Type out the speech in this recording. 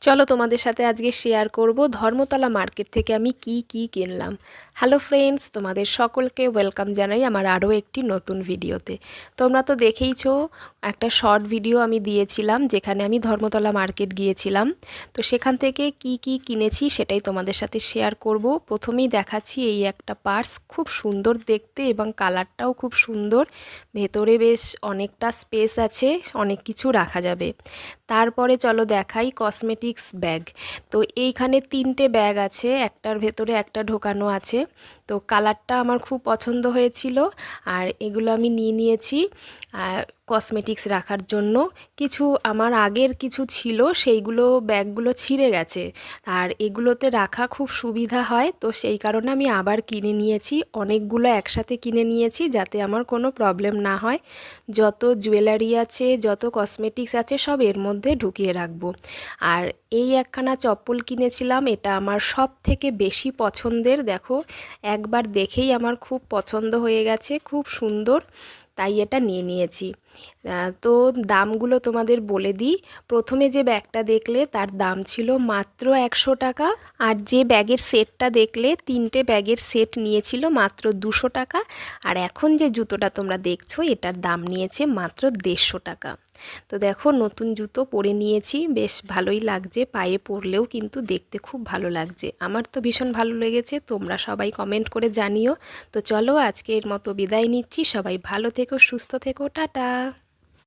চলো তোমাদের সাথে আজকে শেয়ার করব ধর্মতলা মার্কেট থেকে আমি কি কি কিনলাম। হ্যালো ফ্রেন্ডস, তোমাদের সকলকে ওয়েলকাম জানাই আমার আরও একটি নতুন ভিডিওতে। তোমরা তো দেখেইছো, একটা শর্ট ভিডিও আমি দিয়েছিলাম যেখানে আমি ধর্মতলা মার্কেট গিয়েছিলাম। তো সেখান থেকে কি কি কিনেছি সেটাই তোমাদের সাথে শেয়ার করব। প্রথমেই দেখাচ্ছি এই একটা পার্স, খুব সুন্দর দেখতে এবং কালারটাও খুব সুন্দর। ভেতরে বেশ অনেকটা স্পেস আছে, অনেক কিছু রাখা যাবে। তারপরে চলো দেখাই কসমেটিক্স ব্যাগ। তো এইখানে 3টে ব্যাগ আছে, একটার ভেতরে একটা ঢোকানো আছে। তো কালারটা আমার খুব পছন্দ হয়েছিল আর এগুলো আমি নিয়ে নিয়েছি কসমেটিক্স রাখার জন্য। কিছু আমার আগের কিছু ছিল, সেইগুলো ব্যাগগুলো ছিঁড়ে গেছে আর এগুলোতে রাখা খুব সুবিধা হয়, তো সেই কারণে আমি আবার কিনে নিয়েছি। অনেকগুলো একসাথে কিনে নিয়েছি যাতে আমার কোনো প্রবলেম না হয়। যত জুয়েলারি আছে, যত কসমেটিক্স আছে সব এর মধ্যে ঢুকিয়ে রাখবো। আর এই একখানা চপ্পল কিনেছিলাম, এটা আমার সব থেকে বেশি পছন্দের। দেখো, একবার দেখেই আমার খুব পছন্দ হয়ে গেছে, খুব সুন্দর, তাই এটা নিয়ে নিয়েছি। তো দামগুলো তোমাদের বলে দিই। প্রথমে যে ব্যাগটা দেখলে তার দাম ছিল মাত্র 100 টাকা, আর যে ব্যাগের সেটটা দেখলে 3টে ব্যাগের সেট নিয়েছিল মাত্র 200 টাকা। আর এখন যে জুতোটা তোমরা দেখছো এটার দাম নিয়েছে মাত্র 150 টাকা। তো দেখো, নতুন জুতো পরে নিয়েছি, বেশ ভালোই লাগছে, পায়ে পরলেও কিন্তু দেখতে খুব ভালো লাগছে। আমার তো ভীষণ ভালো লেগেছে, তোমরা সবাই কমেন্ট করে জানিও। তো চলো আজকের মতো বিদায় নিচ্ছি, সবাই ভালো থেকো, সুস্থ থেকো, টাটা।